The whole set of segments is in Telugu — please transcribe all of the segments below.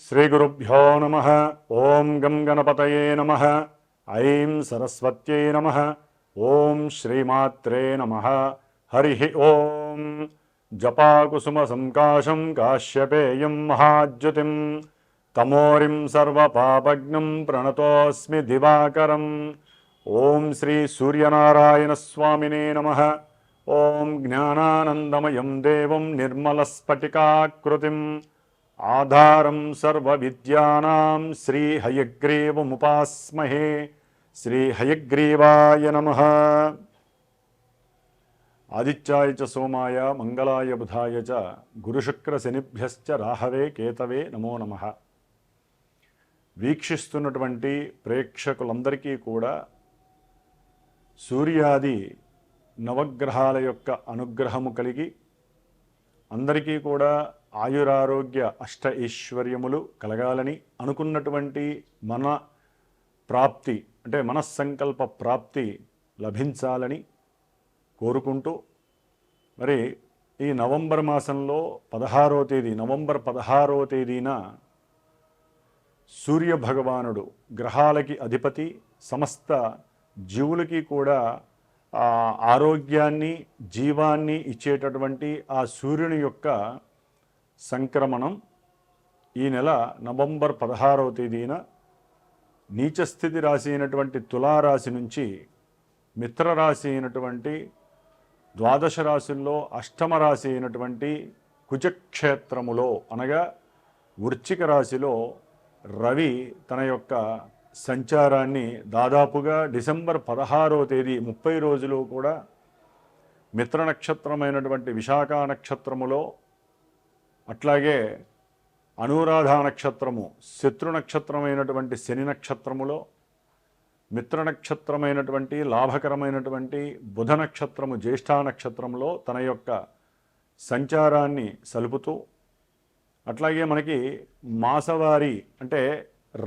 శ్రీగురుభ్యో నమః. ఓం గం గణపతయే నమః. ఐం సరస్వత్యై నమః. ఓం శ్రీమాత్రే నమః. హరి ఓం. జపాకుసుమ సంకాశం కాశ్యపేయం మహాద్యుతిం తమోరిం సర్వపాపజ్ఞం ప్రణతోస్మి దివాకరం. ఓం శ్రీ సూర్యనారాయణ స్వామినే నమః. ఓం జ్ఞానానందమయం దేవం నిర్మలస్ఫటికాకృతిం ఆధారం సర్వవిద్యానాం శ్రీ హయగ్రీవముపాస్మహే. శ్రీ హయగ్రీవాయ నమః. ఆదిత్యాయ చ సోమాయ మంగళాయ బుధాయ చ గురుశుక్రశనిభ్యశ్చ రాహవే కేతవే నమో నమః. వీక్షిస్తున్నటువంటి ప్రేక్షకులందరికీ కూడా సూర్యాది నవగ్రహాల యొక్క అనుగ్రహము కలిగి అందరికీ కూడా ఆయురారోగ్య అష్ట ఐశ్వర్యములు కలగాలని అనుకున్నటువంటి మన ప్రాప్తి అంటే మనస్సంకల్ప ప్రాప్తి లభించాలని కోరుకుంటూ మరి ఈ నవంబర్ మాసంలో నవంబర్ 16వ తేదీన సూర్య భగవానుడు గ్రహాలకి అధిపతి, సమస్త జీవులకి కూడా ఆరోగ్యాన్ని జీవాన్ని ఇచ్చేటటువంటి ఆ సూర్యుని యొక్క సంక్రమణం ఈ నెల నవంబర్ 16వ తేదీన నీచస్థితి రాశి అయినటువంటి తులారాశి నుంచి మిత్రరాశి అయినటువంటి ద్వాదశ రాశుల్లో అష్టమ రాశి అయినటువంటి కుజక్షేత్రములో అనగా వృశ్చిక రాశిలో రవి తన యొక్క సంచారాన్ని దాదాపుగా డిసెంబర్ 16వ తేదీ 30 రోజులు కూడా మిత్ర నక్షత్రమైనటువంటి విశాఖ నక్షత్రములో, అట్లాగే అనురాధ నక్షత్రము శత్రు నక్షత్రమైనటువంటి శని నక్షత్రములో, మిత్ర నక్షత్రమైనటువంటి లాభకరమైనటువంటి బుధ నక్షత్రము జ్యేష్ఠ నక్షత్రంలో తన యొక్క సంచారాన్ని సలుపుతూ, అట్లాగే మనకి మాసవారి అంటే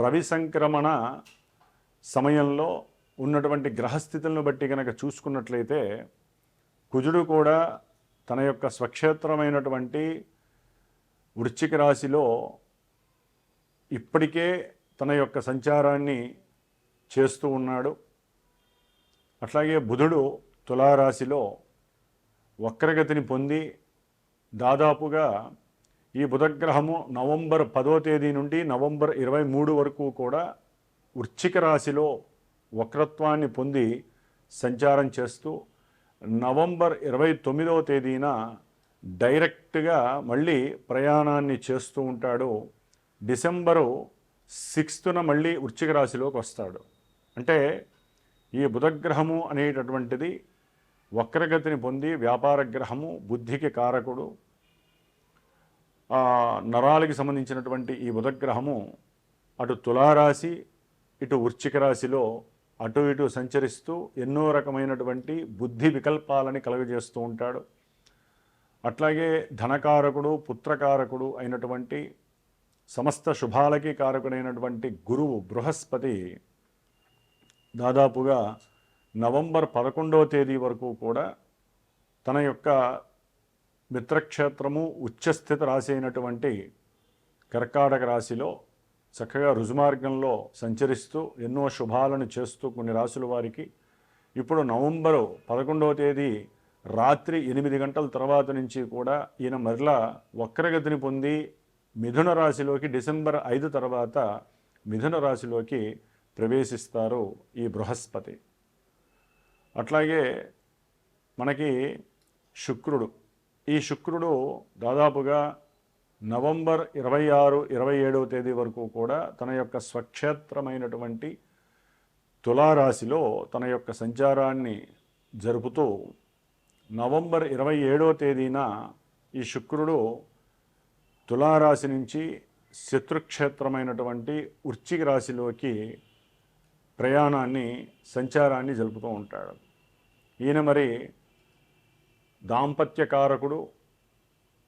రవి సంక్రమణ సమయంలో ఉన్నటువంటి గ్రహస్థితులను బట్టి కనుక చూసుకున్నట్లయితే కుజుడు కూడా తన యొక్క స్వక్షేత్రమైనటువంటి వృశ్చిక రాశిలో ఇప్పటికే తన యొక్క సంచారాన్ని చేస్తూ ఉన్నాడు. అట్లాగే బుధుడు తులారాశిలో వక్రగతిని పొంది దాదాపుగా ఈ బుధగ్రహము నవంబర్ 10వ తేదీ నుండి నవంబర్ 23 వరకు కూడా వృశ్చిక రాశిలో వక్రత్వాన్ని పొంది సంచారం చేస్తూ నవంబర్ 29వ తేదీన డైరెక్ట్గా మళ్ళీ ప్రయాణాన్ని చేస్తూ ఉంటాడు. డిసెంబరు 6న మళ్ళీ వృశ్చిక రాశిలోకి వస్తాడు. అంటే ఈ బుధగ్రహము అనేటటువంటిది వక్రగతిని పొంది వ్యాపార గ్రహము, బుద్ధికి కారకుడు, నరాలకి సంబంధించినటువంటి ఈ బుధగ్రహము అటు తులారాశి ఇటు వృశ్చిక రాశిలో అటు ఇటు సంచరిస్తూ ఎన్నో రకమైనటువంటి బుద్ధి వికల్పాలని కలుగజేస్తూ ఉంటాడు. అట్లాగే ధనకారకుడు, పుత్రకారకుడు అయినటువంటి సమస్త శుభాలకి కారకుడైనటువంటి గురువు బృహస్పతి దాదాపుగా నవంబర్ 11వ తేదీ వరకు కూడా తన యొక్క మిత్రక్షేత్రము ఉచ్చస్థిత రాశి అయినటువంటి కర్కాటక రాశిలో చక్కగా రుజుమార్గంలో సంచరిస్తూ ఎన్నో శుభాలను చేస్తూ కొన్ని రాశుల వారికి ఇప్పుడు నవంబరు 11వ తేదీ రాత్రి 8 గంటల తర్వాత నుంచి కూడా ఈయన మరలా వక్రగతిని పొంది మిథున రాశిలోకి డిసెంబర్ 5 తర్వాత మిథున రాశిలోకి ప్రవేశిస్తారు ఈ బృహస్పతి. అట్లాగే మనకి శుక్రుడు, ఈ శుక్రుడు దాదాపుగా నవంబర్ 26, 27వ తేదీ వరకు కూడా తన యొక్క స్వక్షేత్రమైనటువంటి తులారాశిలో తన యొక్క సంచారాన్ని జరుపుతూ నవంబర్ 27వ తేదీన ఈ శుక్రుడు తులారాశి నుంచి శత్రుక్షేత్రమైనటువంటి వృశ్చిక రాశిలోకి సంచారాన్ని జరుపుతూ ఉంటాడు. ఈయన మరి దాంపత్యకారకుడు,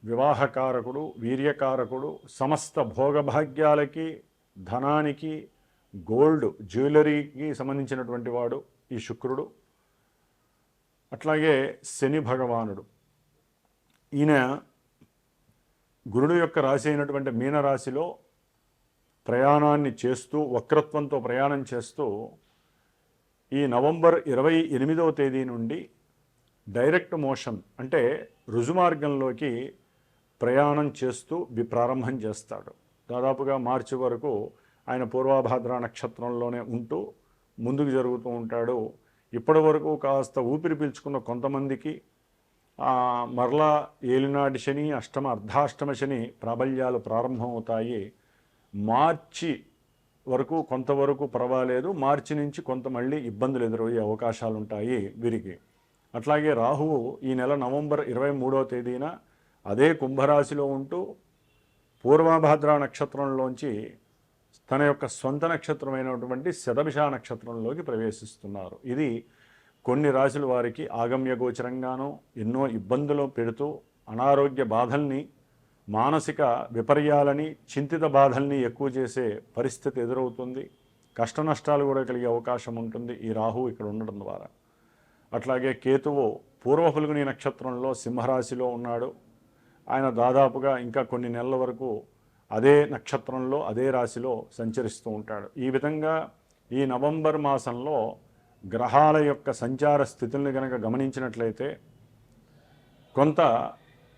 వివాహకారకుడు, వీర్యకారకుడు, సమస్త భోగభాగ్యాలకి, ధనానికి, గోల్డ్ జ్యువెలరీకి సంబంధించినటువంటి వాడు ఈ శుక్రుడు. అట్లాగే శని భగవానుడు, ఈయన గురుడు యొక్క రాశి అయినటువంటి మీనరాశిలో ప్రయాణాన్ని చేస్తూ వక్రత్వంతో ప్రయాణం చేస్తూ ఈ నవంబర్ 28వ తేదీ నుండి డైరెక్ట్ మోషన్ అంటే రుజుమార్గంలోకి ప్రయాణం చేస్తూ ప్రారంభం చేస్తాడు. దాదాపుగా మార్చి వరకు ఆయన పూర్వభాద్ర నక్షత్రంలోనే ఉంటూ ముందుకు జరుగుతూ ఉంటాడు. ఇప్పటి వరకు కాస్త ఊపిరి పీల్చుకున్న కొంతమందికి మరలా ఏలినాటి శని, అర్ధాష్టమ శని ప్రాబల్యాలు ప్రారంభమవుతాయి. మార్చి వరకు కొంతవరకు పర్వాలేదు, మార్చి నుంచి కొంత మళ్ళీ ఇబ్బందులు ఎదురయ్యే అవకాశాలు ఉంటాయి వీరికి. అట్లాగే రాహువు ఈ నెల నవంబర్ 23వ తేదీన అదే కుంభరాశిలో ఉంటూ పూర్వభాద్ర నక్షత్రంలోంచి తన యొక్క సొంత నక్షత్రమైనటువంటి శతభిష నక్షత్రంలోకి ప్రవేశిస్తున్నారు. ఇది కొన్ని రాశుల వారికి ఆగమ్య గోచరంగానూ ఎన్నో ఇబ్బందులు పెడుతూ అనారోగ్య బాధల్ని, మానసిక విపర్యాలని, చింతిత బాధల్ని ఎక్కువ చేసే పరిస్థితి ఎదురవుతుంది. కష్ట నష్టాలు కూడా కలిగే అవకాశం ఉంటుంది ఈ రాహువు ఇక్కడ ఉండడం ద్వారా. అట్లాగే కేతువు పూర్వ ఫల్గుని నక్షత్రంలో సింహరాశిలో ఉన్నాడు. ఆయన దాదాపుగా ఇంకా కొన్ని నెలల వరకు అదే నక్షత్రంలో అదే రాశిలో సంచరిస్తూ ఉంటాడు. ఈ విధంగా ఈ నవంబర్ మాసంలో గ్రహాల యొక్క సంచార స్థితుల్ని కనుక గమనించినట్లయితే కొంత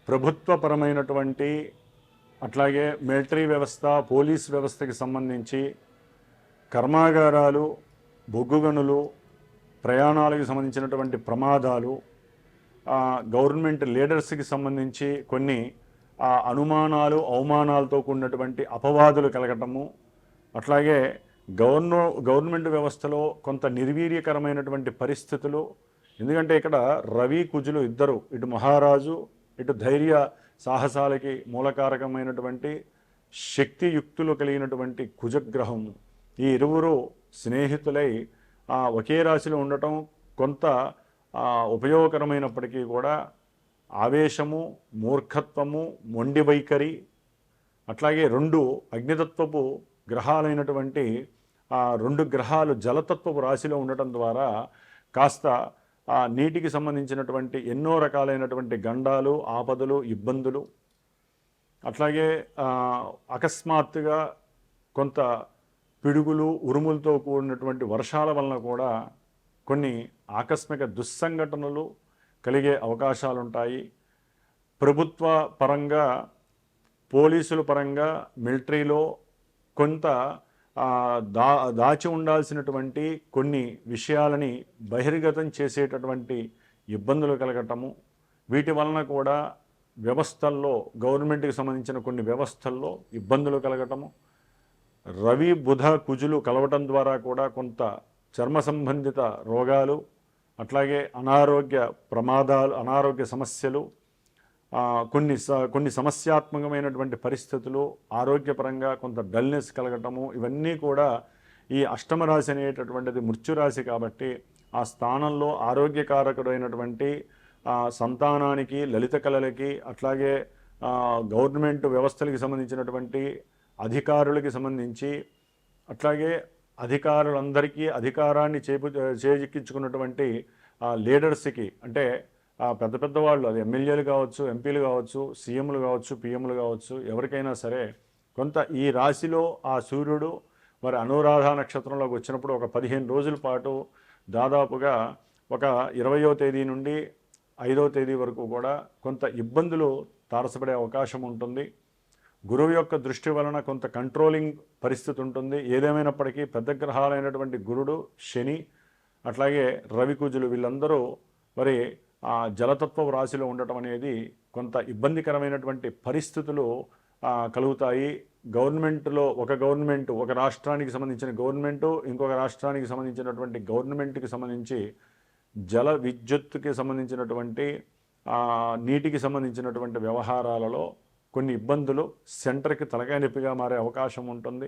ప్రభుత్వపరమైనటువంటి అట్లాగే మిలిటరీ వ్యవస్థ, పోలీస్ వ్యవస్థకి సంబంధించి కర్మాగారాలు, బొగ్గు గనులు, ప్రయాణాలకు సంబంధించినటువంటి ప్రమాదాలు, గవర్నమెంట్ లీడర్స్కి సంబంధించి కొన్ని అనుమానాలు, అవమానాలతో కూడినటువంటి అపవాదులు కలగటము, అట్లాగే గవర్నమెంట్ వ్యవస్థలో కొంత నిర్వీర్యకరమైనటువంటి పరిస్థితులు. ఎందుకంటే ఇక్కడ రవి కుజులు ఇద్దరు, ఇటు మహారాజు ఇటు ధైర్య సాహసాలకి మూలకారకమైనటువంటి శక్తియుక్తులు కలిగినటువంటి కుజగ్రహం, ఈ ఇరువురు స్నేహితులై ఒకే రాశిలో ఉండటం కొంత ఉపయోగకరమైనప్పటికీ కూడా ఆవేశము, మూర్ఖత్వము, మొండి వైఖరి, అట్లాగే రెండు అగ్నితత్వపు గ్రహాలైనటువంటి రెండు గ్రహాలు జలతత్వపు రాశిలో ఉండటం ద్వారా కాస్త నీటికి సంబంధించినటువంటి ఎన్నో రకాలైనటువంటి గండాలు, ఆపదలు, ఇబ్బందులు, అట్లాగే అకస్మాత్తుగా కొంత పిడుగులు, ఉరుములతో కూడినటువంటి వర్షాల వలన కూడా కొన్ని ఆకస్మిక దుస్సంఘటనలు కలిగే అవకాశాలు ఉంటాయి. ప్రభుత్వ పరంగా, పోలీసుల పరంగా, మిలిటరీలో కొంత దాచి ఉండాల్సినటువంటి కొన్ని విషయాలని బహిర్గతం చేసేటటువంటి ఇబ్బందులు కలగటము, వీటి వలన కూడా వ్యవస్థల్లో, గవర్నమెంట్కి సంబంధించిన కొన్ని వ్యవస్థల్లో ఇబ్బందులు కలగటము, రవి బుధ కుజులు కలవటం ద్వారా కూడా కొంత చర్మ సంబంధిత రోగాలు, అట్లాగే అనారోగ్య ప్రమాదాలు, అనారోగ్య సమస్యలు, కొన్ని సమస్యాత్మకమైనటువంటి పరిస్థితులు, ఆరోగ్యపరంగా కొంత డల్నెస్ కలగటము, ఇవన్నీ కూడా ఈ అష్టమ రాశి అనేటటువంటిది మృత్యురాశి కాబట్టి ఆ స్థానంలో ఆరోగ్యకారకుడైనటువంటి సంతానానికి, లలిత కళలకి, అట్లాగే గవర్నమెంట్ వ్యవస్థలకి సంబంధించినటువంటి అధికారులకి సంబంధించి, అట్లాగే అధికారులందరికీ అధికారాన్ని చేజిక్కించుకున్నటువంటి లీడర్స్కి, అంటే పెద్ద పెద్ద వాళ్ళు, అది ఎమ్మెల్యేలు కావచ్చు, ఎంపీలు కావచ్చు, సీఎంలు కావచ్చు, పిఎంలు కావచ్చు, ఎవరికైనా సరే కొంత ఈ రాశిలో ఆ సూర్యుడు మరి అనురాధ నక్షత్రంలోకి వచ్చినప్పుడు ఒక 15 రోజుల పాటు దాదాపుగా ఒక 20వ తేదీ నుండి 5వ తేదీ వరకు కూడా కొంత ఇబ్బందులు తారసపడే అవకాశం ఉంటుంది. గురువు యొక్క దృష్టి వలన కొంత కంట్రోలింగ్ పరిస్థితి ఉంటుంది. ఏదేమైనప్పటికీ పెద్ద గ్రహాలైనటువంటి గురుడు, శని, అట్లాగే రవి కుజులు వీళ్ళందరూ మరి జలతత్వ రాశిలో ఉండటం అనేది కొంత ఇబ్బందికరమైనటువంటి పరిస్థితులు కలుగుతాయి. గవర్నమెంట్లో ఒక రాష్ట్రానికి సంబంధించిన గవర్నమెంటు, ఇంకొక రాష్ట్రానికి సంబంధించినటువంటి గవర్నమెంట్కి సంబంధించి జల విద్యుత్తుకి సంబంధించినటువంటి నీటికి సంబంధించినటువంటి వ్యవహారాలలో కొన్ని ఇబ్బందులు సెంటర్కి తలకాయ నొప్పిగా మారే అవకాశం ఉంటుంది.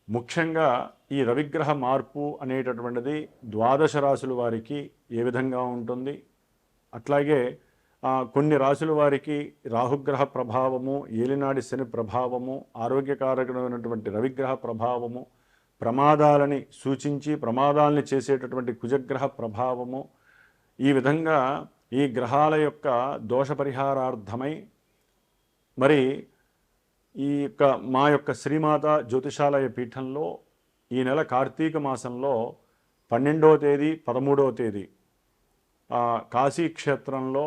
ముఖ్యంగా ఈ రవిగ్రహ మార్పు అనేటటువంటిది ద్వాదశ రాశుల వారికి ఏ విధంగా ఉంటుంది, అట్లాగే కొన్ని రాశుల వారికి రాహుగ్రహ ప్రభావము, ఏలినాడి శని ప్రభావము, ఆరోగ్యకారకమైనటువంటి రవిగ్రహ ప్రభావము, ప్రమాదాలని సూచించి ప్రమాదాలని చేసేటటువంటి కుజగ్రహ ప్రభావము, ఈ విధంగా ఈ గ్రహాల యొక్క దోష పరిహారార్థమై మరి ఈ యొక్క మా యొక్క శ్రీమాత జ్యోతిషాలయ పీఠంలో ఈ నెల కార్తీక మాసంలో 12వ తేదీ 13వ తేదీ కాశీ క్షేత్రంలో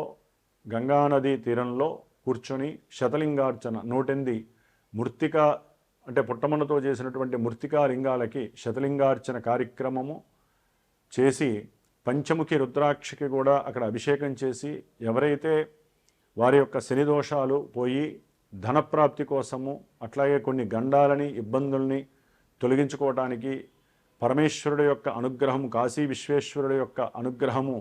గంగానదీ తీరంలో కూర్చొని శతలింగార్చన 108 మృత్తిక అంటే పుట్టమన్నతో చేసినటువంటి మృత్తికా లింగాలకి శతలింగార్చన కార్యక్రమము చేసి పంచముఖి రుద్రాక్షకి కూడా అక్కడ అభిషేకం చేసి ఎవరైతే వారి యొక్క శని దోషాలు పోయి ధనప్రాప్తి కోసము అట్లాగే కొన్ని గండాలని ఇబ్బందుల్ని తొలగించుకోవటానికి పరమేశ్వరుడు యొక్క అనుగ్రహం కాశీ విశ్వేశ్వరుడు యొక్క అనుగ్రహము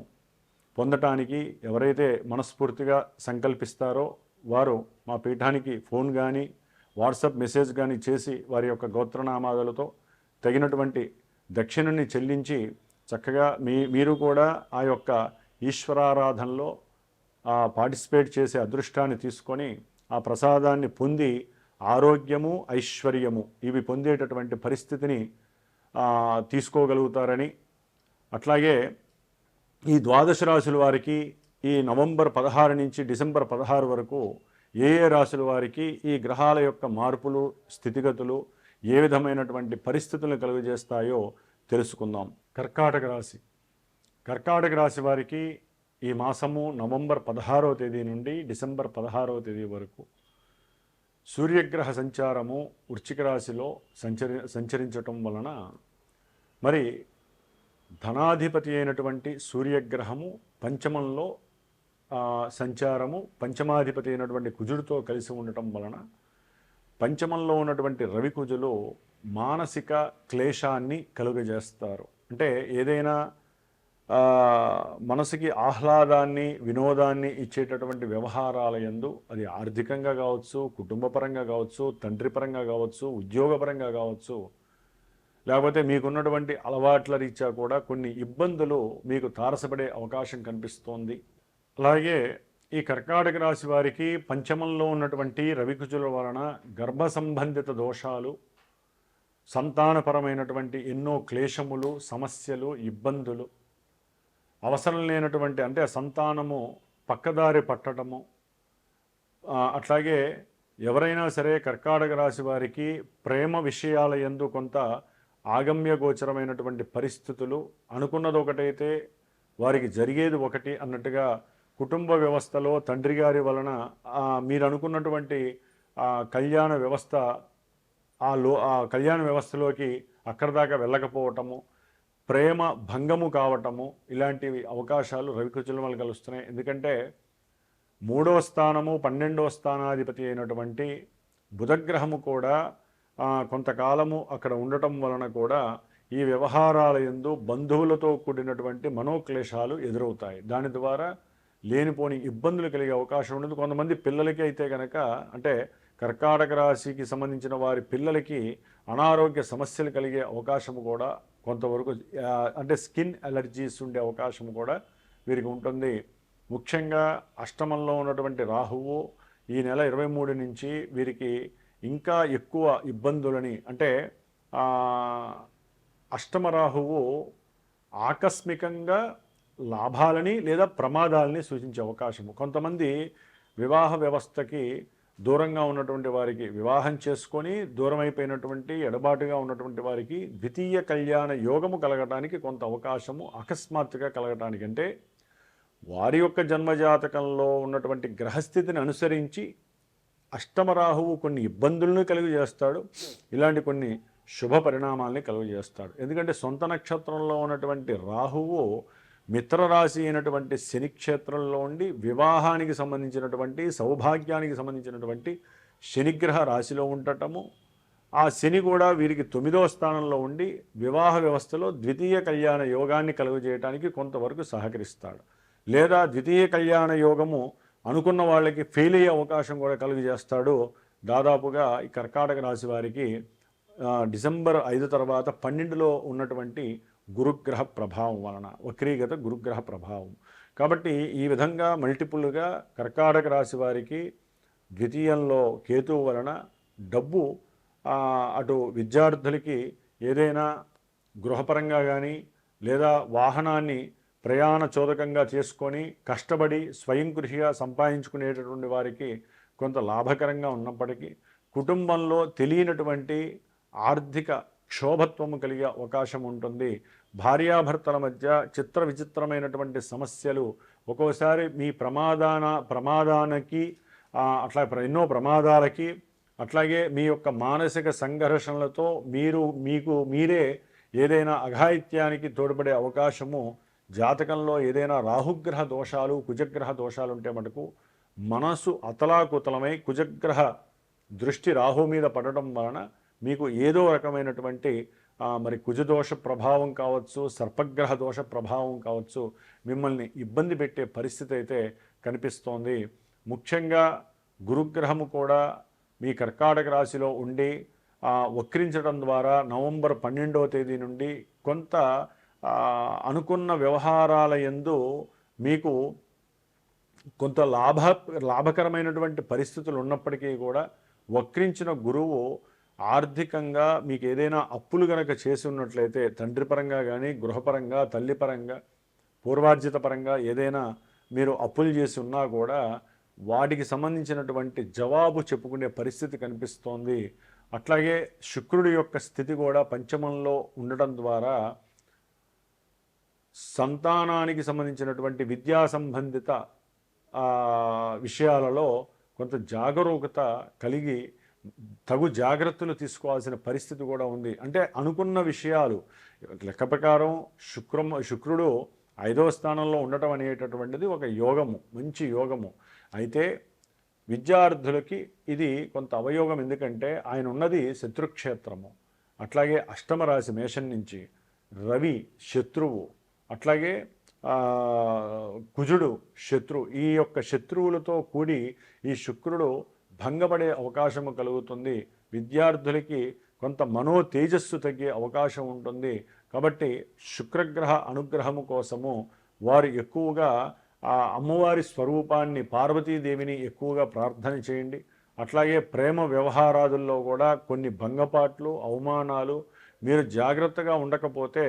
పొందటానికి ఎవరైతే మనస్ఫూర్తిగా సంకల్పిస్తారో వారు మా పీఠానికి ఫోన్ కానీ వాట్సాప్ మెసేజ్ కానీ చేసి వారి యొక్క గోత్రనామాదులతో తగినటువంటి దక్షిణని చెల్లించి చక్కగా మీరు కూడా ఆ యొక్క ఈశ్వరారాధనలో పార్టిసిపేట్ చేసే అదృష్టాన్ని తీసుకొని ఆ ప్రసాదాన్ని పొంది ఆరోగ్యము ఐశ్వర్యము ఇవి పొందేటటువంటి పరిస్థితిని తీసుకోగలుగుతారని, అట్లాగే ఈ ద్వాదశ రాశుల వారికి ఈ నవంబర్ 16 నుంచి డిసెంబర్ 16 వరకు ఏ రాశుల వారికి ఈ గ్రహాల యొక్క మార్పులు స్థితిగతులు ఏ విధమైనటువంటి పరిస్థితులను కలుగజేస్తాయో తెలుసుకుందాం. కర్కాటక రాశి వారికి ఈ మాసము నవంబర్ 16వ తేదీ నుండి డిసెంబర్ 16వ తేదీ వరకు సూర్యగ్రహ సంచారము వృశ్చిక రాశిలో సంచరించటం వలన మరి ధనాధిపతి అయినటువంటి సూర్యగ్రహము పంచమంలో సంచారము పంచమాధిపతి అయినటువంటి కుజుడితో కలిసి ఉండటం వలన పంచమంలో ఉన్నటువంటి రవి కుజులు మానసిక క్లేశాన్ని కలుగజేస్తారు. అంటే ఏదైనా మనసుకి ఆహ్లాదాన్ని వినోదాన్ని ఇచ్చేటటువంటి వ్యవహారాల యందు అది ఆర్థికంగా కావచ్చు, కుటుంబపరంగా కావచ్చు, తండ్రి పరంగా కావచ్చు, ఉద్యోగపరంగా కావచ్చు, లేకపోతే మీకున్నటువంటి అలవాట్ల రీత్యా కూడా కొన్ని ఇబ్బందులు మీకు తారసపడే అవకాశం కనిపిస్తోంది. అలాగే ఈ కర్కాటక రాశి వారికి పంచమంలో ఉన్నటువంటి రవికుజుల వలన గర్భ సంబంధిత దోషాలు, సంతానపరమైనటువంటి ఎన్నో క్లేశములు, సమస్యలు, ఇబ్బందులు, అవసరం లేనటువంటి అంటే సంతానము పక్కదారి పట్టడము, అట్లాగే ఎవరైనా సరే కర్కాటక రాశి వారికి ప్రేమ విషయాల యందు కొంత ఆగమ్య గోచరమైనటువంటి పరిస్థితులు, అనుకున్నది ఒకటైతే వారికి జరిగేది ఒకటి అన్నట్టుగా కుటుంబ వ్యవస్థలో తండ్రి గారి వలన మీరు అనుకున్నటువంటి కళ్యాణ వ్యవస్థ ఆ కళ్యాణ వ్యవస్థలోకి అక్కడి దాకా వెళ్ళకపోవటము, ప్రేమ భంగము కావటము, ఇలాంటివి అవకాశాలు రవికుజుల వల్ల కలుస్తున్నాయి. ఎందుకంటే 3వ స్థానము 12వ స్థానాధిపతి అయినటువంటి బుధగ్రహము కూడా కొంతకాలము అక్కడ ఉండటం వలన కూడా ఈ వ్యవహారాల యందు బంధువులతో కూడినటువంటి మనోక్లేశాలు ఎదురవుతాయి. దాని ద్వారా లేనిపోని ఇబ్బందులు కలిగే అవకాశం ఉండదు. కొంతమంది పిల్లలకి అయితే కనుక అంటే కర్కాటక రాశికి సంబంధించిన వారి పిల్లలకి అనారోగ్య సమస్యలు కలిగే అవకాశం కూడా కొంతవరకు అంటే స్కిన్ అలర్జీస్ ఉండే అవకాశం కూడా వీరికి ఉంటుంది. ముఖ్యంగా అష్టమంలో ఉన్నటువంటి రాహువు ఈ నెల 23 నుంచి వీరికి ఇంకా ఎక్కువ ఇబ్బందులని అంటే అష్టమ రాహువు ఆకస్మికంగా లాభాలని లేదా ప్రమాదాలని సూచించే అవకాశము. కొంతమంది వివాహ వ్యవస్థకి దూరంగా ఉన్నటువంటి వారికి వివాహం చేసుకొని దూరం అయిపోయినటువంటి ఎడబాటుగా ఉన్నటువంటి వారికి ద్వితీయ కళ్యాణ యోగము కలగటానికి కొంత అవకాశము అకస్మాత్తుగా కలగటానికి, అంటే వారి యొక్క జన్మజాతకంలో ఉన్నటువంటి గ్రహస్థితిని అనుసరించి అష్టమరాహువు కొన్ని ఇబ్బందులను కలుగజేస్తాడు, ఇలాంటి కొన్ని శుభ పరిణామాలని కలుగజేస్తాడు. ఎందుకంటే సొంత నక్షత్రంలో ఉన్నటువంటి రాహువు మిత్రరాశి అయినటువంటి శని క్షేత్రంలో ఉండి వివాహానికి సంబంధించినటువంటి సౌభాగ్యానికి సంబంధించినటువంటి శనిగ్రహ రాశిలో ఉండటము, ఆ శని కూడా వీరికి 9వ స్థానంలో ఉండి వివాహ వ్యవస్థలో ద్వితీయ కళ్యాణ యోగాన్ని కలుగజేయడానికి కొంతవరకు సహకరిస్తాడు. లేదా ద్వితీయ కళ్యాణ యోగము అనుకున్న వాళ్ళకి ఫెయిల్ అయ్యే అవకాశం కూడా కలుగజేస్తాడు. దాదాపుగా ఈ కర్కాటక రాశి వారికి డిసెంబర్ 5 తర్వాత 12లో ఉన్నటువంటి గురుగ్రహ ప్రభావం వలన, వక్రీగత గురుగ్రహ ప్రభావం. కాబట్టి ఈ విధంగా మల్టిపుల్గా కర్కాటక రాశి వారికి ద్వితీయంలో కేతువు వలన డబ్బు అటు విద్యార్థులకి ఏదైనా గృహపరంగా కానీ లేదా వాహనాన్ని ప్రయాణ చోదకంగా చేసుకొని కష్టపడి స్వయం కృషిగా సంపాదించుకునేటటువంటి వారికి కొంత లాభకరంగా ఉన్నప్పటికీ కుటుంబంలో తెలియనటువంటి ఆర్థిక క్షోభత్వము కలిగే అవకాశం ఉంటుంది. భార్యాభర్తల మధ్య చిత్ర విచిత్రమైనటువంటి సమస్యలు, ఒక్కోసారి మీ ప్రమాదానికి అట్లా ఎన్నో ప్రమాదాలకి, అట్లాగే మీ యొక్క మానసిక సంఘర్షణలతో మీకు మీరే ఏదైనా అఘాయిత్యానికి తోడ్పడే అవకాశము, జాతకంలో ఏదైనా రాహుగ్రహ దోషాలు కుజగ్రహ దోషాలు ఉంటే మటుకు మనసు అతలాకుతలమై కుజగ్రహ దృష్టి రాహు మీద పడడం వలన మీకు ఏదో రకమైనటువంటి మరి కుజదోష ప్రభావం కావచ్చు, సర్పగ్రహ దోష ప్రభావం కావచ్చు, మిమ్మల్ని ఇబ్బంది పెట్టే పరిస్థితి అయితే కనిపిస్తోంది. ముఖ్యంగా గురుగ్రహము కూడా మీ కర్కాటక రాశిలో ఉండి వక్రించడం ద్వారా నవంబర్ 12వ తేదీ నుండి కొంత అనుకున్న వ్యవహారాల యందు మీకు కొంత లాభకరమైనటువంటి పరిస్థితులు ఉన్నప్పటికీ కూడా వక్రించిన గురువు ఆర్థికంగా మీకు ఏదైనా అప్పులు గనక చేసి ఉన్నట్లయితే తండ్రి పరంగా కానీ గృహపరంగా తల్లి పరంగా పూర్వార్జిత పరంగా ఏదైనా మీరు అప్పులు చేసి ఉన్నా కూడా వాటికి సంబంధించినటువంటి జవాబు చెప్పుకునే పరిస్థితి కనిపిస్తోంది. అట్లాగే శుక్రుడి యొక్క స్థితి కూడా పంచమంలో ఉండటం ద్వారా సంతానానికి సంబంధించినటువంటి విద్యా సంబంధిత విషయాలలో కొంత జాగరూకత కలిగి తగు జాగ్రత్తలు తీసుకోవాల్సిన పరిస్థితి కూడా ఉంది. అంటే అనుకున్న విషయాలు లెక్క ప్రకారం శుక్రుడు 5వ స్థానంలో ఉండటం అనేటటువంటిది ఒక యోగము, మంచి యోగము. అయితే విద్యార్థులకి ఇది కొంత అవయోగం, ఎందుకంటే ఆయన ఉన్నది శత్రుక్షేత్రము. అట్లాగే అష్టమ రాశి మేషం నుంచి రవి శత్రువు, అట్లాగే కుజుడు శత్రువు. ఈ యొక్క శత్రువులతో కూడి ఈ శుక్రుడు భంగపడే అవకాశము కలుగుతుంది. విద్యార్థులకి కొంత మనో తేజస్సు తగ్గే అవకాశం ఉంటుంది. కాబట్టి శుక్రగ్రహ అనుగ్రహము కోసము వారు ఎక్కువగా ఆ అమ్మవారి స్వరూపాన్ని పార్వతీదేవిని ఎక్కువగా ప్రార్థన చేయండి. అట్లాగే ప్రేమ వ్యవహారాదుల్లో కూడా కొన్ని భంగపాట్లు అవమానాలు, మీరు జాగ్రత్తగా ఉండకపోతే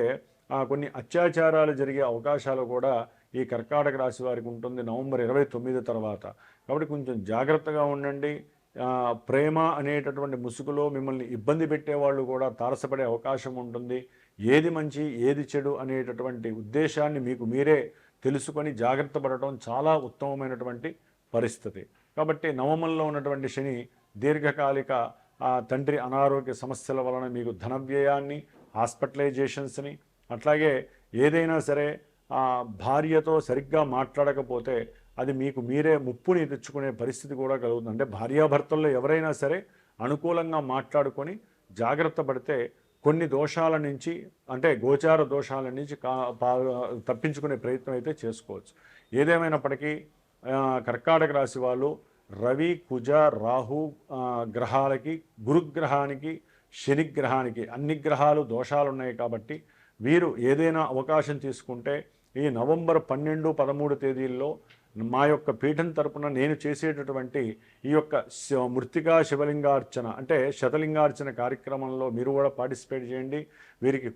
కొన్ని అత్యాచారాలు జరిగే అవకాశాలు కూడా ఈ కర్కాటక రాశి వారికి ఉంటుంది నవంబర్ 29 తర్వాత. కాబట్టి కొంచెం జాగ్రత్తగా ఉండండి. ప్రేమ అనేటటువంటి ముసుగులో మిమ్మల్ని ఇబ్బంది పెట్టేవాళ్ళు కూడా తారసపడే అవకాశం ఉంటుంది. ఏది మంచి ఏది చెడు అనేటటువంటి ఉద్దేశాన్ని మీకు మీరే తెలుసుకొని జాగ్రత్త పడటం చాలా ఉత్తమమైనటువంటి పరిస్థితి. కాబట్టి నవమంలో ఉన్నటువంటి శని దీర్ఘకాలిక తండ్రి అనారోగ్య సమస్యల వలన మీకు ధన వ్యయాన్ని, హాస్పిటలైజేషన్స్ని, అట్లాగే ఏదైనా సరే భార్యతో సరిగ్గా మాట్లాడకపోతే అది మీకు మీరే ముప్పుని తెచ్చుకునే పరిస్థితి కూడా కలుగుతుంది. అంటే భార్యాభర్తల్లో ఎవరైనా సరే అనుకూలంగా మాట్లాడుకొని జాగ్రత్త పడితే కొన్ని దోషాల నుంచి, అంటే గోచార దోషాల నుంచి తప్పించుకునే ప్రయత్నం అయితే చేసుకోవచ్చు. ఏదేమైనప్పటికీ కర్కాటక రాశి వాళ్ళు రవి కుజ రాహు గ్రహాలకి, గురుగ్రహానికి, శనిగ్రహానికి అన్ని గ్రహాలు దోషాలు ఉన్నాయి. కాబట్టి వీరు ఏదైనా అవకాశం తీసుకుంటే ఈ నవంబర్ 12, 13 తేదీల్లో మా యొక్క పీఠం తరపున నేను చేసేటటువంటి ఈ యొక్క మృత్తికా శివలింగార్చన అంటే శతలింగార్చన కార్యక్రమంలో మీరు కూడా పార్టిసిపేట్ చేయండి. వీరికి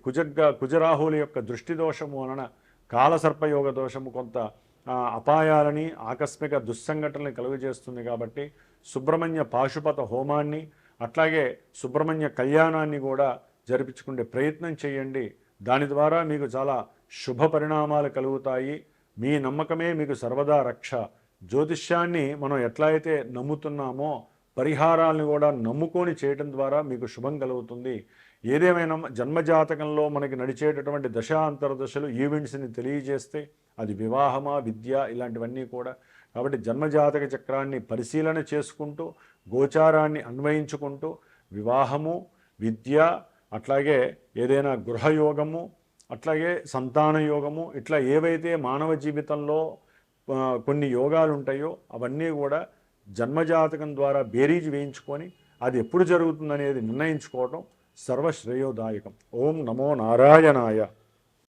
కుజరాహుల యొక్క దృష్టి దోషము వలన కాలసర్పయోగ దోషము కొంత అపాయాలని, ఆకస్మిక దుస్సంఘటనని కలుగజేస్తుంది. కాబట్టి సుబ్రహ్మణ్య పాశుపత హోమాన్ని, అట్లాగే సుబ్రహ్మణ్య కళ్యాణాన్ని కూడా జరిపించుకునే ప్రయత్నం చేయండి. దాని ద్వారా మీకు చాలా శుభ పరిణామాలు కలుగుతాయి. మీ నమ్మకమే మీకు సర్వదా రక్ష. జ్యోతిష్యాన్ని మనం ఎట్లా అయితే నమ్ముతున్నామో పరిహారాలను కూడా నమ్ముకొని చేయడం ద్వారా మీకు శుభం కలుగుతుంది. ఏదేమైనా జన్మజాతకంలో మనకి నడిచేటటువంటి దశాంతరదశలు ఈవెంట్స్ని తెలియజేస్తే అది వివాహమా, విద్య, ఇలాంటివన్నీ కూడా. కాబట్టి జన్మజాతక చక్రాన్ని పరిశీలన చేసుకుంటూ, గోచారాన్ని అన్వయించుకుంటూ వివాహము, విద్య, అట్లాగే ఏదైనా గృహయోగము, అట్లాగే సంతాన యోగము, ఇట్లా ఏవైతే మానవ జీవితంలో కొన్ని యోగాలు ఉంటాయో అవన్నీ కూడా జన్మజాతకం ద్వారా బేరీజు వేయించుకొని అది ఎప్పుడు జరుగుతుందనేది నిర్ణయించుకోవటం సర్వశ్రేయోదాయకం. ఓం నమో నారాయణాయ.